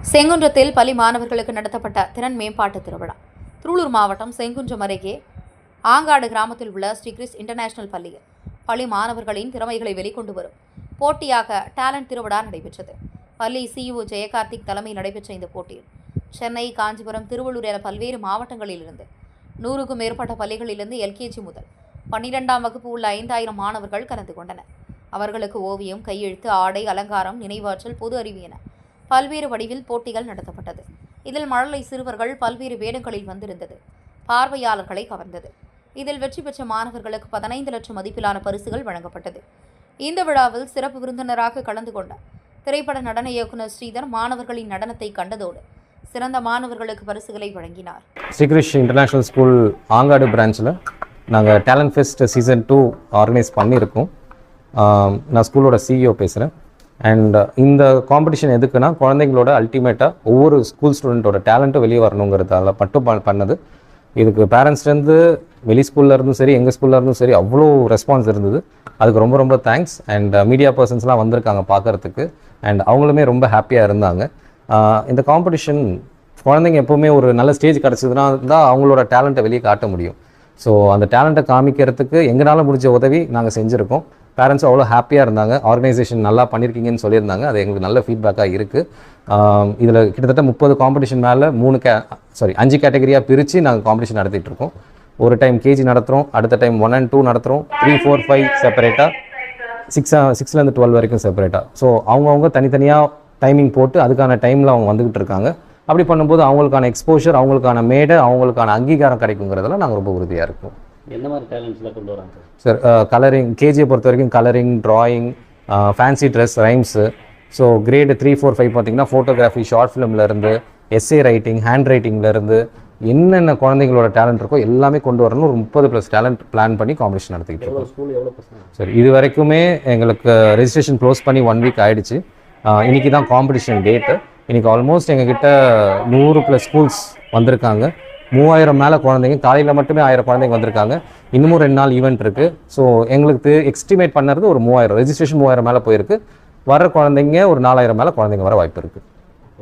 செங்குன்றத்தில் பள்ளி மாணவர்களுக்கு நடத்தப்பட்ட திறன் மேம்பாட்டு திருவிழா. திருவள்ளூர் மாவட்டம் செங்குன்றம் அருகே ஆங்காடு கிராமத்தில் உள்ள ஸ்ரீகிறிஸ் இன்டர்நேஷனல் பள்ளியில் பள்ளி மாணவர்களின் திறமைகளை வெளிக்கொண்டு வரும் போட்டியாக டேலண்ட் திருவிழா நடைபெற்றது. பள்ளி சிஇஓ ஜெயகார்த்திக் தலைமையில் நடைபெற்ற இந்த போட்டியில் சென்னை, காஞ்சிபுரம், திருவள்ளூர் என பல்வேறு மாவட்டங்களிலிருந்து 100க்கும் மேற்பட்ட பள்ளிகளிலிருந்து எல்கேஜி முதல் 12ஆம் வகுப்பு உள்ள 5000 மாணவர்கள் கலந்து கொண்டனர். அவர்களுக்கு ஓவியம், கையெழுத்து, ஆடை, அலங்காரம், நினைவாற்றல், பொது அறிவு என பல்வேறு வடிவில் போட்டிகள் நடத்தப்பட்டது. இதில் மழலை சிறுவர்கள் பல்வேறு வேடங்களில் வந்திருந்தது பார்வையாளர்களை கவர்ந்தது. இதில் வெற்றி பெற்ற மாணவர்களுக்கு 15 லட்சம் மதிப்பிலான பரிசுகள் வழங்கப்பட்டது. இந்த விழாவில் சிறப்பு விருந்தினராக கலந்து கொண்ட திரைப்பட நடன இயக்குனர் ஸ்ரீதர் மாணவர்களின் நடனத்தை கண்டதோடு சிறந்த மாணவர்களுக்கு பரிசுகளை வழங்கினார். ஸ்ரீகிறிஸ் இன்டர்நேஷனல் ஸ்கூல் ஆங்காடு பிரான்ச்சில் நாங்கள் டேலண்ட் ஃபெஸ்ட் சீசன் 2 ஆர்கனைஸ் பண்ணியிருக்கோம். நான் ஸ்கூலோட சிஇஓ பேசுகிறேன். அண்ட் இந்த காம்படிஷன் எதுக்குன்னா, குழந்தைங்களோட அல்டிமேட்டாக ஒவ்வொரு ஸ்கூல் ஸ்டூடெண்ட்டோட டேலண்ட்டும் வெளியே வரணுங்கிறதால மட்டும் பண்ணது. இதுக்கு பேரண்ட்ஸ்லேருந்து வெளி ஸ்கூலில் இருந்தும் சரி, எங்கள் ஸ்கூலில் இருந்தும் சரி, அவ்வளோ ரெஸ்பான்ஸ் இருந்தது. அதுக்கு ரொம்ப ரொம்ப தேங்க்ஸ். அண்ட் மீடியா பர்சன்ஸ்லாம் வந்திருக்காங்க பார்க்குறதுக்கு. அண்ட் அவங்களுமே ரொம்ப ஹாப்பியாக இருந்தாங்க. இந்த காம்படிஷன் குழந்தைங்க எப்போவுமே ஒரு நல்ல ஸ்டேஜ் கிடச்சதுன்னா தான் அவங்களோட டேலண்ட்டை வெளியே காட்ட முடியும். ஸோ அந்த டேலண்ட்டை காமிக்கிறதுக்கு எங்களால் முடிஞ்ச உதவி நாங்கள் செஞ்சுருக்கோம். பேரண்ட்ஸும் அவ்வளோ ஹாப்பியாக இருந்தாங்க. ஆர்கனைசேஷன் நல்லா பண்ணியிருக்கீங்கன்னு சொல்லியிருந்தாங்க. அது எங்களுக்கு நல்ல ஃபீட்பேக்காக இருக்குது. இதில் கிட்டத்தட்ட 30 காம்படிஷன் மேலே 5 கேட்டகரியாக பிரித்து நாங்கள் காம்படிஷன் நடத்திட்டு இருக்கோம். ஒரு டைம் கேஜி நடத்துகிறோம், அடுத்த டைம் 1 and 2 நடத்துகிறோம், 3, 4, 5 செப்பரேட்டாக, 6லேருந்து 12 வரைக்கும் செப்பரேட்டாக. ஸோ அவங்கவுங்க தனித்தனியாக டைமிங் போட்டு அதுக்கான டைமில் அவங்க வந்துக்கிட்டு இருக்காங்க. அப்படி பண்ணும்போது அவங்களுக்கான எக்ஸ்போஷர், அவங்களுக்கான மேடை, அவங்களுக்கான அங்கீகாரம் கிடைக்குங்கிறதுல நாங்கள் ரொம்ப உறுதியாக இருக்கோம். என்ன மாதிரி டேலண்ட்ஸ்லாம் கொண்டு வராங்க சார்? கலரிங், கேஜியை பொறுத்த வரைக்கும் colouring, drawing, fancy dress, rhymes. So grade 3, 4, 5 பார்த்திங்கன்னா ஃபோட்டோகிராஃபி, ஷார்ட் ஃபிலிம்லேருந்து, எஸ்ஏ ரைட்டிங், ஹேண்ட் ரைட்டிங்லேருந்து என்னென்ன குழந்தைங்களோட டேலண்ட் இருக்கோ எல்லாமே கொண்டு வரணும். ஒரு 30+ டேலண்ட் பிளான் பண்ணி காம்படிஷன் நடத்திக்கிட்டு இருக்கோம். சார் இது வரைக்குமே எங்களுக்கு ரெஜிஸ்ட்ரேஷன் க்ளோஸ் பண்ணி 1 வீக் ஆகிடுச்சு. இன்றைக்கி தான் காம்படிஷன் டேட்டு. இன்றைக்கி ஆல்மோஸ்ட் எங்ககிட்ட 100+ ஸ்கூல்ஸ் வந்திருக்காங்க. 3000 மேலே குழந்தைங்க, காலையில் மட்டுமே 1000 குழந்தைங்க வந்திருக்காங்க. இன்னமும் 2 நாள் ஈவெண்ட் இருக்குது. ஸோ எங்களுக்கு எஸ்டிமேட் பண்ணுறது ஒரு 3000, ரெஜிஸ்ட்ரேஷன் 3000 மேலே போயிருக்கு. வர குழந்தைங்க ஒரு 4000 மேலே குழந்தைங்க வர வாய்ப்பு இருக்குது.